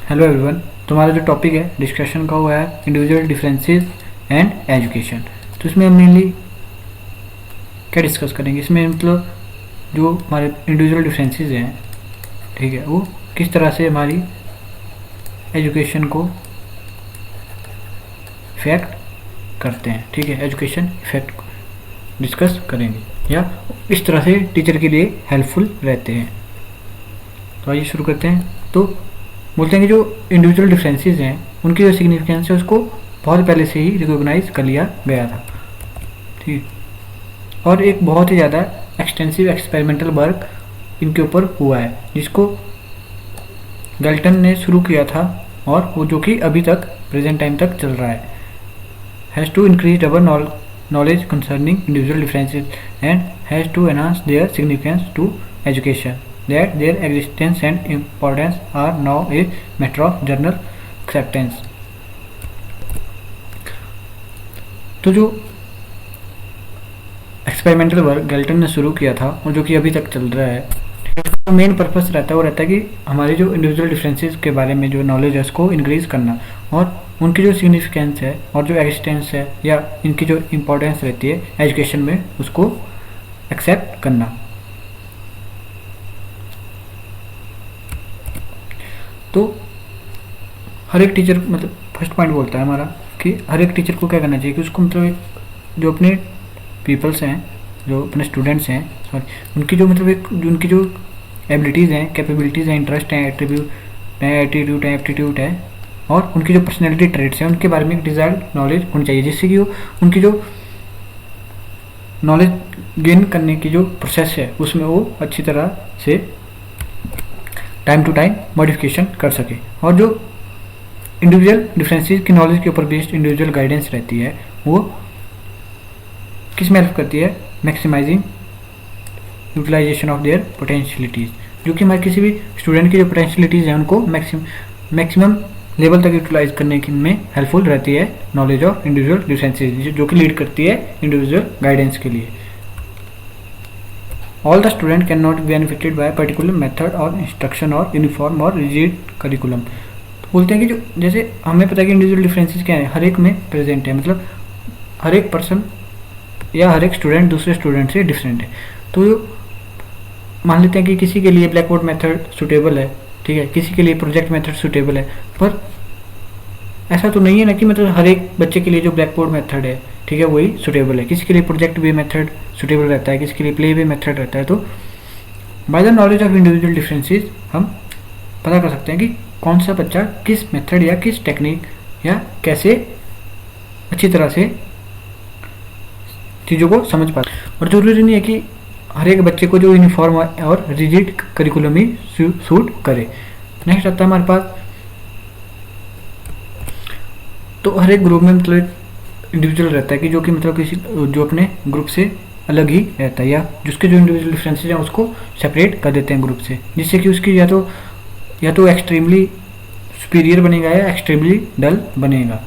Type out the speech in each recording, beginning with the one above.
Hello everyone. तुम्हारा जो topic है डिस्कशन का हुआ है इंडिविजुअल डिफरेंसेस एंड एजुकेशन। तो इसमें हम मेनली क्या डिस्कस करेंगे, इसमें मतलब जो हमारे इंडिविजुअल डिफरेंसेस हैं, ठीक है, वो किस तरह से हमारी एजुकेशन को इफेक्ट करते हैं। ठीक है, एजुकेशन इफेक्ट डिस्कस करेंगे या इस तरह से टीचर के लिए हेल्पफुल रहते हैं। तो आइए शुरू करते हैं। तो बोलते हैं कि जो इंडिविजुअल डिफरेंसेस हैं उनकी जो सिग्निफिकेंस है उसको बहुत पहले से ही रिकॉग्नाइज कर लिया गया था। ठीक, और एक बहुत ही ज़्यादा एक्सटेंसिव एक्सपेरिमेंटल वर्क इनके ऊपर हुआ है जिसको गैल्टन ने शुरू किया था और वो जो कि अभी तक प्रेजेंट टाइम तक चल रहा है। Has to increase our knowledge concerning individual differences and has to enhance their significance to education, that their existence and importance are now a matter of general acceptance। तो जो एक्सपेरिमेंटल वर्क गैल्टन ने शुरू किया था और जो कि अभी तक चल रहा है, उसका मेन पर्पस रहता है वो रहता है कि हमारे जो इंडिविजुअल डिफरेंसेस के बारे में जो नॉलेज है उसको इंक्रीज करना और उनकी जो सिग्निफिकेंस है और जो एग्जिस्टेंस है या इनकी जो इम्पोर्टेंस रहती है एजुकेशन में उसको एक्सेप्ट करना। तो हर एक टीचर मतलब फर्स्ट पॉइंट बोलता है हमारा कि हर एक टीचर को क्या करना चाहिए कि उसको मतलब एक जो अपने पीपल्स हैं, जो अपने स्टूडेंट्स हैं, सॉरी, उनकी जो मतलब एक उनकी जो एबिलिटीज़ हैं, कैपेबिलिटीज़ हैं, इंटरेस्ट हैं, एट्रीब्यूट हैं, एटीट्यूड है, एप्टीट्यूड है और उनकी जो पर्सनैलिटी ट्रेट्स हैं उनके बारे में एक डिज़ायर्ड नॉलेज होनी चाहिए, जिससे कि वो उनकी जो नॉलेज गेन करने की जो प्रोसेस है उसमें वो अच्छी तरह से टाइम टू टाइम मॉडिफिकेशन कर सके। और जो इंडिविजुअल डिफरेंसेस की नॉलेज के ऊपर बेस्ड इंडिविजुअल गाइडेंस रहती है वो किस में हेल्प करती है, मैक्सिमाइजिंग यूटिलाइजेशन ऑफ देयर पोटेंशियलिटीज़, जो कि हमारे किसी भी स्टूडेंट की जो पोटेंशियलिटीज़ हैं उनको मैक्सिमम लेवल तक यूटिलाइज करने की में हेल्पफुल रहती है नॉलेज ऑफ इंडिविजुअल डिफरेंसेस, जो कि लीड करती है इंडिविजुअल गाइडेंस के लिए। All the student can not benefited bye particular method और इंस्ट्रक्शन और यूनिफॉर्म और रिजिड करिकुलम। तो बोलते हैं कि जो जैसे हमें पता है कि इंडिविजुअल डिफरेंसेस क्या है, हर एक में प्रेजेंट है, मतलब हर एक पर्सन या हर एक स्टूडेंट दूसरे स्टूडेंट से डिफरेंट है। तो मान लेते हैं कि किसी के लिए ब्लैक बोर्ड मेथड सुटेबल है, ठीक है, किसी के लिए प्रोजेक्ट मेथड सुटेबल है, पर ऐसा तो नहीं है ना कि मतलब हर एक बच्चे के लिए जो ब्लैक बोर्ड मेथड है, ठीक है, वही सुटेबल है। किसी के लिए प्रोजेक्ट वे मेथड सुटेबल रहता है, किसी के लिए प्ले वे मेथड रहता है। तो by the knowledge of individual differences हम पता कर सकते हैं कि कौन सा बच्चा किस मेथड या किस टेक्निक या कैसे अच्छी तरह से चीज़ों को समझ पाता है। और जरूरी नहीं है कि हर एक बच्चे को जो यूनिफॉर्म और रिजिड करिकुलम ही सूट करे। नेक्स्ट आता है हमारे पास, तो हर एक ग्रुप में मतलब इंडिविजुअल रहता है कि जो कि मतलब किसी जो अपने ग्रुप से अलग ही रहता है या जिसके जो इंडिविजुअल डिफरेंसेस हैं उसको सेपरेट कर देते हैं ग्रुप से, जिससे कि उसकी या तो एक्सट्रीमली सुपीरियर बनेगा या एक्सट्रीमली डल बनेगा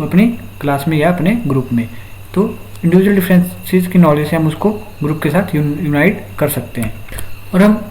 अपनी क्लास में या अपने ग्रुप में। तो इंडिविजुअल डिफरेंसेस की नॉलेज से हम उसको ग्रुप के साथ यूनाइट कर सकते हैं। और हम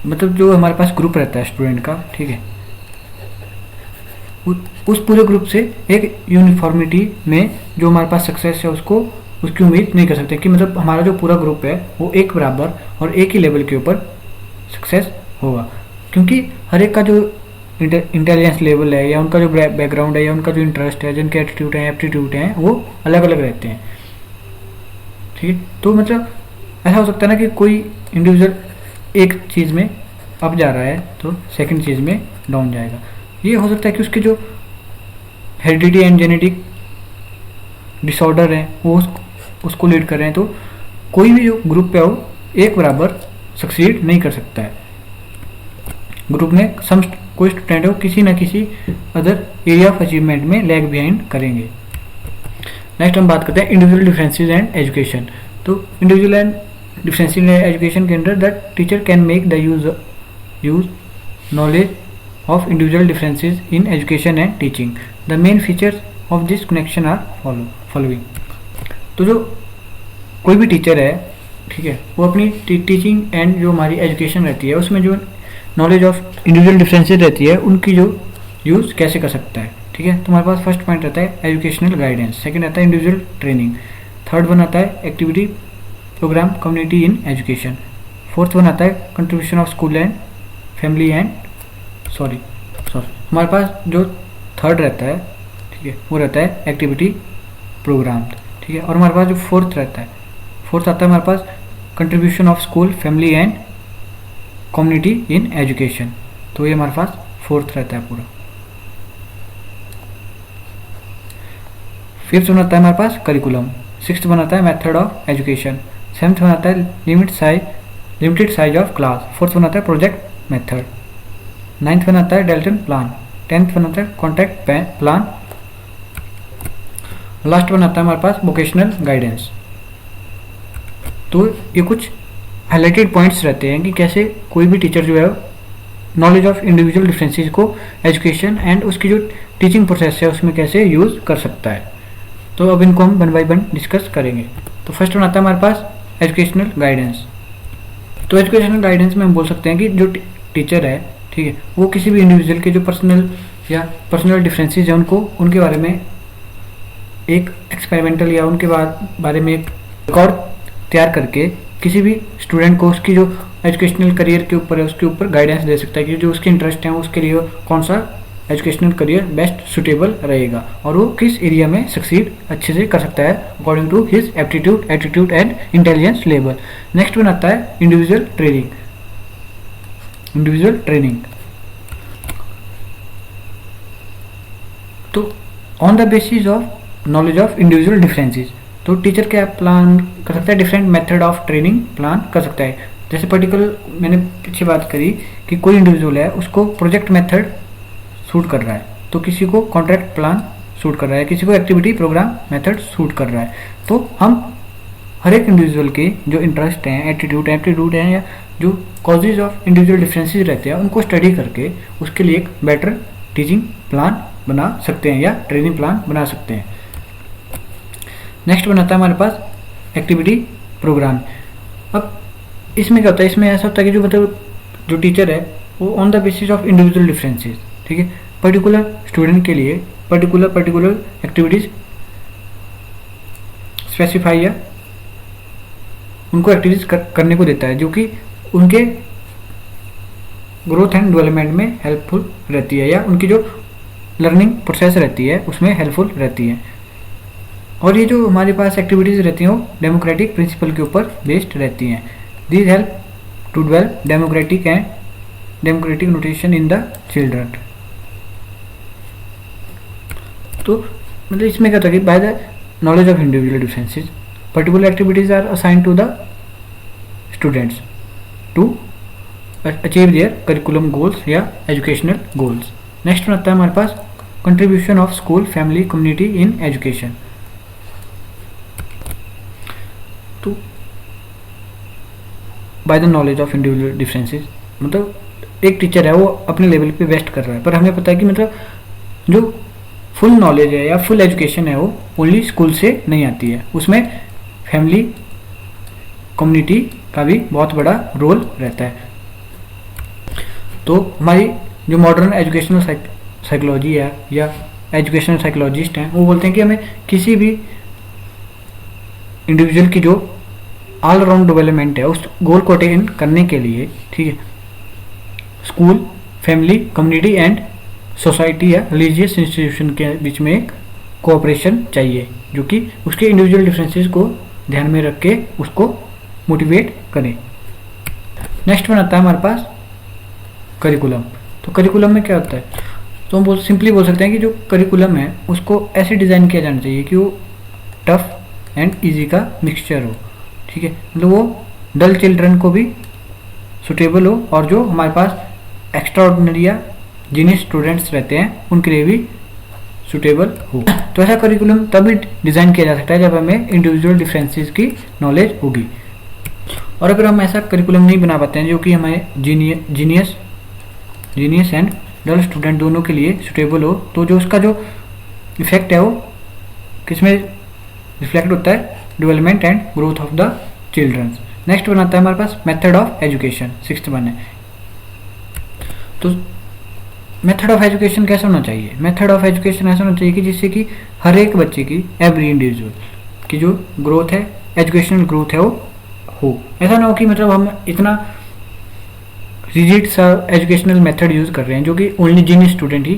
मतलब जो हमारे पास ग्रुप रहता है स्टूडेंट का, ठीक है, उस पूरे ग्रुप से एक यूनिफॉर्मिटी में जो हमारे पास सक्सेस है उसको उसकी उम्मीद नहीं कर सकते कि मतलब हमारा जो पूरा ग्रुप है वो एक बराबर और एक ही लेवल के ऊपर सक्सेस होगा, क्योंकि हर एक का जो इंटेलिजेंस लेवल है या उनका जो बैकग्राउंड है या उनका जो इंटरेस्ट है, जिनके एटीट्यूड हैं, एप्टीट्यूड हैं, वो अलग अलग रहते हैं। ठीक है, तो मतलब ऐसा हो सकता है ना कि कोई इंडिविजुअल एक चीज़ में अप जा रहा है तो सेकंड चीज़ में डाउन जाएगा। ये हो सकता है कि उसके जो हेरिडिटी एंड जेनेटिक डिसऑर्डर है वो उसको लीड कर रहे हैं। तो कोई भी जो ग्रुप है वो एक बराबर सक्सीड नहीं कर सकता है। ग्रुप में कोई स्टूडेंट हो किसी न किसी अदर एरिया ऑफ अचीवमेंट में लैग बिहाइंड करेंगे। नेक्स्ट हम बात करते हैं इंडिविजुअल डिफरेंसेस एंड एजुकेशन। तो individual and differences in education के अंदर that teacher can make the use knowledge of individual differences in education and teaching. The main features of this connection are following. तो जो कोई भी teacher है, ठीक है, वो अपनी टीचिंग एंड जो हमारी एजुकेशन रहती है उसमें जो नॉलेज ऑफ इंडिविजुअल डिफरेंसेस रहती है उनकी जो यूज़ कैसे कर सकता है। ठीक है, तो हमारे पास फर्स्ट पॉइंट रहता है एजुकेशनल गाइडेंस, सेकंड आता है इंडिविजुअल ट्रेनिंग, थर्ड वन आता है activity programme community in education, fourth one आता है contribution of school and family and sorry हमारे पास जो थर्ड रहता है, ठीक है, वो रहता है एक्टिविटी प्रोग्राम। ठीक है, और हमारे पास जो फोर्थ रहता है, फोर्थ आता है हमारे पास contribution of school family and community in education. तो ये हमारे पास फोर्थ रहता है पूरा। फिफ्थ वन आता है हमारे पास करिकुलम, सिक्स्थ वन आता है method of education, seventh one आता है limited size of class, fourth one आता है प्रोजेक्ट मेथड, नाइन्थ वन आता है डेल्टन प्लान, टेंथ वन आता है कॉन्ट्रैक्ट प्लान, लास्ट वन आता है हमारे पास वोकेशनल गाइडेंस। तो ये कुछ हाईलाइटेड पॉइंट्स रहते हैं कि कैसे कोई भी टीचर जो है नॉलेज ऑफ इंडिविजुअल डिफरेंसेस को एजुकेशन एंड उसकी जो टीचिंग प्रोसेस है उसमें कैसे यूज़ कर सकता है। तो अब इनको हम वन बाय वन डिस्कस करेंगे। तो फर्स्ट वन आता है हमारे पास एजुकेशनल गाइडेंस। तो एजुकेशनल गाइडेंस में हम बोल सकते हैं कि जो टीचर है, ठीक है, वो किसी भी इंडिविजुअल के जो पर्सनल डिफरेंसेस हैं उनको उनके बारे में एक एक्सपेरिमेंटल या उनके बारे में एक रिकॉर्ड तैयार करके किसी भी स्टूडेंट को उसकी जो एजुकेशनल करियर के ऊपर है उसके ऊपर गाइडेंस दे सकता है कि जो उसके इंटरेस्ट है उसके लिए कौन सा एजुकेशनल करियर बेस्ट सुटेबल रहेगा और वो किस एरिया में सक्सीड अच्छे से कर सकता है according to his aptitude and intelligence level. Next one आता है इंडिविजुअल ट्रेनिंग। तो on the basis of knowledge of individual differences, तो टीचर क्या प्लान कर सकता है, different method of training plan कर सकता है। जैसे पर्टिकुलर मैंने पीछे बात करी कि कोई इंडिविजुअल है उसको प्रोजेक्ट मेथड सूट कर रहा है, तो किसी को कॉन्ट्रैक्ट प्लान सूट कर रहा है, किसी को एक्टिविटी प्रोग्राम मेथड सूट कर रहा है। तो हम हर एक इंडिविजुअल के जो इंटरेस्ट हैं, एप्टीट्यूड हैं या जो कॉजेज ऑफ इंडिविजुअल डिफरेंसेस रहते हैं उनको स्टडी करके उसके लिए एक बेटर टीचिंग प्लान बना सकते हैं या ट्रेनिंग प्लान बना सकते हैं। नेक्स्ट बनाता है हमारे पास एक्टिविटी प्रोग्राम। अब इसमें क्या होता है, इसमें ऐसा होता है कि जो टीचर है वो on the basis of individual differences, ठीक है, पर्टिकुलर स्टूडेंट के लिए पर्टिकुलर एक्टिविटीज स्पेसिफाई या उनको एक्टिविटीज करने को देता है जो कि उनके ग्रोथ एंड डेवलपमेंट में हेल्पफुल रहती है या उनकी जो लर्निंग प्रोसेस रहती है उसमें हेल्पफुल रहती है। और ये जो हमारे पास एक्टिविटीज़ रहती हैं वो डेमोक्रेटिक प्रिंसिपल के ऊपर बेस्ड रहती हैं। These help to develop democratic notation in the children. तो मतलब इसमें क्या होता है कि by the knowledge of individual differences particular activities are assign to the students to achieve their curriculum goals या एजुकेशनल गोल्स। नेक्स्ट आता है हमारे पास contribution of school family community in education. तो by the knowledge of individual differences मतलब एक teacher है वो अपने लेवल पे बेस्ट कर रहा है, पर हमें पता है कि मतलब जो फुल नॉलेज है या फुल एजुकेशन है वो ओनली स्कूल से नहीं आती है, उसमें फैमिली कम्युनिटी का भी बहुत बड़ा रोल रहता है। तो हमारी जो मॉडर्न एजुकेशनल साइकोलॉजी है या एजुकेशनल साइकोलॉजिस्ट हैं वो बोलते हैं कि हमें किसी भी इंडिविजुअल की जो ऑल अराउंड डेवलपमेंट है उस गोल को अटेन करने के लिए, ठीक है, school family community and society या रिलीजियस इंस्टीट्यूशन के बीच में एक कोऑपरेशन चाहिए जो कि उसके इंडिविजुअल डिफरेंसेस को ध्यान में रख के उसको मोटिवेट करें। नेक्स्ट वन आता है हमारे पास करिकुलम। तो करिकुलम में क्या होता है, तो हम सिंपली बोल सकते हैं कि जो करिकुलम है उसको ऐसे डिज़ाइन किया जाना चाहिए कि वो टफ एंड इजी का मिक्सचर हो, ठीक है, मतलब वो डल चिल्ड्रन को भी सुटेबल हो और जो हमारे पास एक्स्ट्रा ऑर्डिनरी या जीनियस स्टूडेंट्स रहते हैं उनके लिए भी सुटेबल हो। तो ऐसा करिकुलम तभी डिज़ाइन किया जा सकता है जब हमें इंडिविजुअल डिफरेंसेस की नॉलेज होगी। और अगर हम ऐसा करिकुलम नहीं बना पाते हैं जो कि हमें जीनियस एंड डल स्टूडेंट दोनों के लिए सुटेबल हो, तो जो उसका जो इफेक्ट है वो किसमें रिफ्लेक्ट होता है, development and growth of the childrens. Next one आता है हमारे पास method of education, sixth one है। तो मेथड ऑफ एजुकेशन कैसा होना चाहिए? मेथड ऑफ एजुकेशन ऐसा होना चाहिए कि जिससे कि हर एक बच्चे की, एवरी इंडिविजुअल की जो ग्रोथ है, एजुकेशनल ग्रोथ है, वो हो। ऐसा ना हो कि मतलब हम इतना रिजिड सा एजुकेशनल मेथड यूज़ कर रहे हैं जो कि ओनली जिन स्टूडेंट ही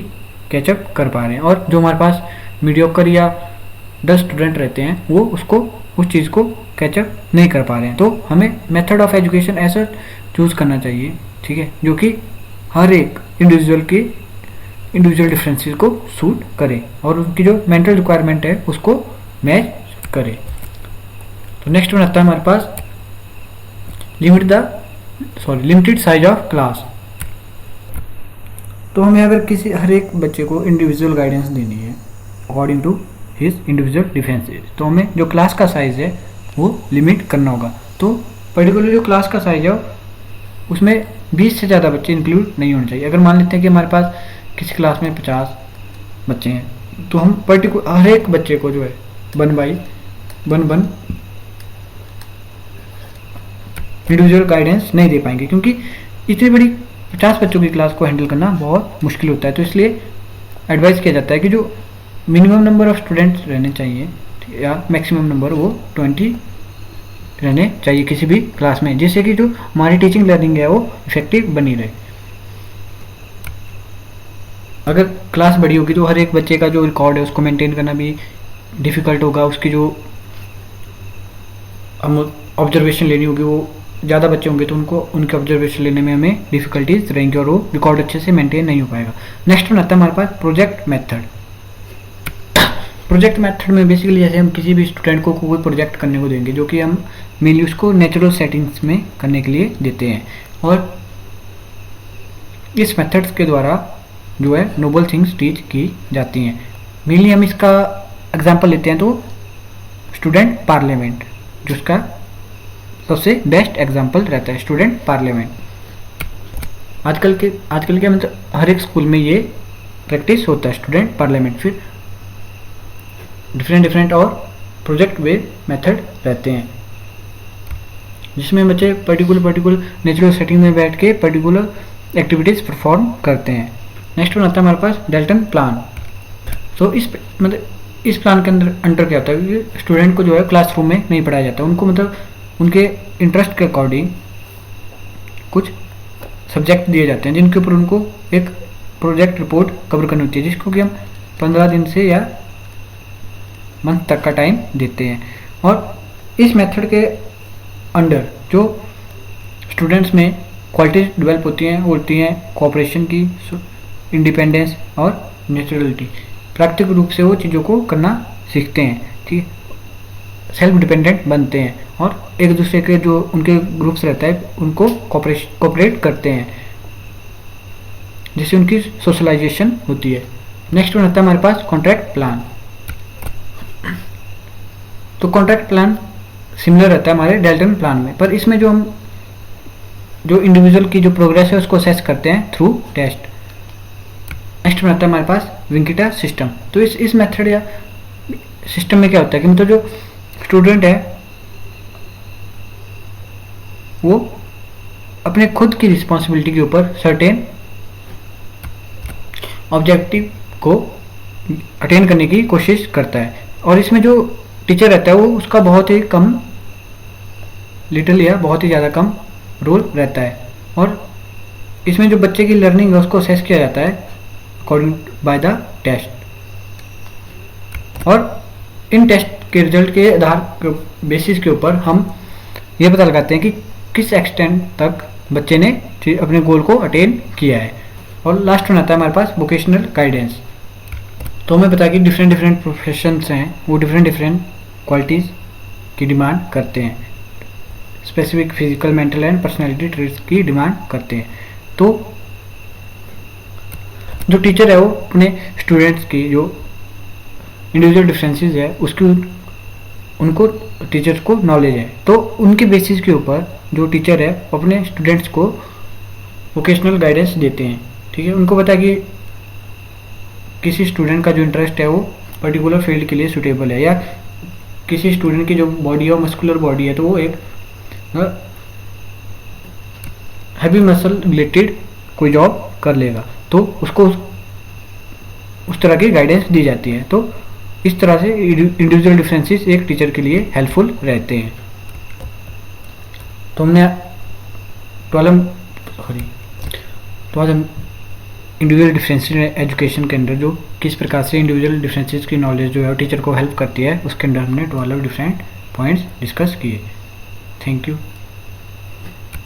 कैचअप कर पा रहे हैं, और जो हमारे पास मीडियोकर या 10 स्टूडेंट रहते हैं वो उसको, उस चीज़ को कैचअप नहीं कर पा रहे हैं। तो हमें मेथड ऑफ एजुकेशन ऐसा चूज़ करना चाहिए, ठीक है, जो कि हर एक इंडिविजुअल की इंडिविजुअल डिफरेंसेस को सूट करे और उनकी जो मेंटल रिक्वायरमेंट है उसको मैच करे। तो नेक्स्ट वन आता है हमारे पास लिमिटेड साइज ऑफ क्लास। तो हमें अगर किसी हर एक बच्चे को इंडिविजुअल गाइडेंस देनी है according to his individual differences, तो हमें जो क्लास का साइज़ है वो लिमिट करना होगा। तो पर्टिकुलर जो क्लास का साइज है उसमें 20 से ज़्यादा बच्चे इंक्लूड नहीं होने चाहिए। अगर मान लेते हैं कि हमारे पास किसी क्लास में 50 बच्चे हैं, तो हम पर्टिकुलर हर एक बच्चे को जो है 1 बाई 1 इंडिविजुअल गाइडेंस नहीं दे पाएंगे, क्योंकि इतनी बड़ी 50 बच्चों की क्लास को हैंडल करना बहुत मुश्किल होता है। तो इसलिए एडवाइस किया जाता है कि जो मिनिमम नंबर ऑफ स्टूडेंट्स रहने चाहिए या मैक्सिमम नंबर वो 20 रहने चाहिए किसी भी क्लास में, जिससे कि जो हमारी टीचिंग लर्निंग है वो इफेक्टिव बनी रहे। अगर क्लास बड़ी होगी तो हर एक बच्चे का जो रिकॉर्ड है उसको मेंटेन करना भी डिफ़िकल्ट होगा, उसकी जो हम ऑब्जर्वेशन लेनी होगी, वो ज़्यादा बच्चे होंगे तो उनके ऑब्जर्वेशन लेने में हमें डिफ़िकल्टीज रहेंगी और वो रिकॉर्ड अच्छे से मेंटेन नहीं हो पाएगा। नेक्स्ट वन आता है हमारे पास प्रोजेक्ट मेथड। प्रोजेक्ट मेथड में बेसिकली जैसे हम किसी भी स्टूडेंट को कोई प्रोजेक्ट करने को देंगे, जो कि हम मेनली उसको नेचुरल सेटिंग्स में करने के लिए देते हैं, और इस मेथड्स के द्वारा जो है नोबल थिंग्स टीच की जाती हैं। मेनली हम इसका एग्जांपल लेते हैं तो स्टूडेंट पार्लियामेंट, जिसका सबसे बेस्ट एग्जांपल रहता है स्टूडेंट पार्लियामेंट। आजकल के मतलब हर एक स्कूल में ये प्रैक्टिस होता है स्टूडेंट पार्लियामेंट। फिर डिफरेंट और प्रोजेक्ट बेस्ड मेथड रहते हैं, जिसमें बच्चे पर्टिकुलर नेचुरल सेटिंग में बैठ के पर्टिकुलर एक्टिविटीज़ परफॉर्म करते हैं। नेक्स्ट वन आता है हमारे पास डेल्टन प्लान। तो इस प्लान के अंडर क्या होता है कि स्टूडेंट को जो है क्लासरूम में नहीं पढ़ाया जाता, उनको मतलब उनके इंटरेस्ट के अकॉर्डिंग कुछ सब्जेक्ट दिए जाते हैं जिनके ऊपर उनको एक प्रोजेक्ट रिपोर्ट कवर करनी होती है, जिसको कि हम 15 दिन से या मंथ तक का टाइम देते हैं। और इस मेथड के अंडर जो स्टूडेंट्स में क्वालिटीज डेवलप होती हैं कोऑपरेशन की, इंडिपेंडेंस और नेचुरलिटी, प्राकृतिक रूप से वो चीज़ों को करना सीखते हैं, ठीक, सेल्फ डिपेंडेंट बनते हैं और एक दूसरे के जो उनके ग्रुप्स रहता है उनको कोऑपरेट करते हैं, जिससे उनकी सोशलाइजेशन होती है। नेक्स्ट वन आता है हमारे पास कॉन्ट्रैक्ट प्लान। तो कॉन्ट्रैक्ट प्लान सिमिलर रहता है हमारे डेल्टन प्लान में, पर इसमें जो हम जो इंडिविजुअल की जो प्रोग्रेस है उसको असेस करते हैं थ्रू टेस्ट। नेक्स्ट में आता है हमारे पास विंकिटा सिस्टम। तो इस मेथड या सिस्टम में क्या होता है कि मतलब जो स्टूडेंट है वो अपने खुद की रिस्पॉन्सिबिलिटी के ऊपर सर्टेन ऑब्जेक्टिव को अटेन करने की कोशिश करता है, और इसमें जो टीचर रहता है वो उसका बहुत ही कम, लिटिल या बहुत ही ज़्यादा कम रोल रहता है। और इसमें जो बच्चे की लर्निंग है उसको असेस किया जाता है अकॉर्डिंग बाय द टेस्ट, और इन टेस्ट के रिजल्ट के आधार बेसिस के ऊपर हम ये पता लगाते हैं कि किस एक्सटेंट तक बच्चे ने अपने गोल को अटेन किया है। और लास्ट में आता है हमारे पास वोकेशनल गाइडेंस। तो हमें पता है कि डिफरेंट प्रोफेशंस हैं, वो डिफरेंट क्वालिटीज़ की डिमांड करते हैं, specific physical, mental and personality traits की डिमांड करते हैं। तो जो टीचर है वो अपने स्टूडेंट्स की जो इंडिविजुअल डिफरेंसेस है उसकी उनको टीचर्स को नॉलेज है, तो उनके बेसिस के ऊपर जो टीचर है अपने स्टूडेंट्स को वोकेशनल गाइडेंस देते हैं, ठीक है। उनको पता है कि किसी स्टूडेंट का जो इंटरेस्ट है वो पर्टिकुलर फील्ड के लिए सूटेबल है, या किसी स्टूडेंट की जो बॉडी है मस्कुलर बॉडी है तो वो एक हैवी मसल रिलेटेड कोई जॉब कर लेगा, तो उसको उस तरह की गाइडेंस दी जाती है। तो इस तरह से इंडिविजुअल डिफरेंसेस एक टीचर के लिए हेल्पफुल रहते हैं। तो हमने तो आज हम इंडिविजुअल डिफरेंसेस एजुकेशन के अंदर जो किस प्रकार से इंडिविजुअल डिफरेंसेस की नॉलेज जो है टीचर को हेल्प करती है, उसके अंदर हमने 12 डिफरेंट पॉइंट्स डिस्कस किए। Thank you.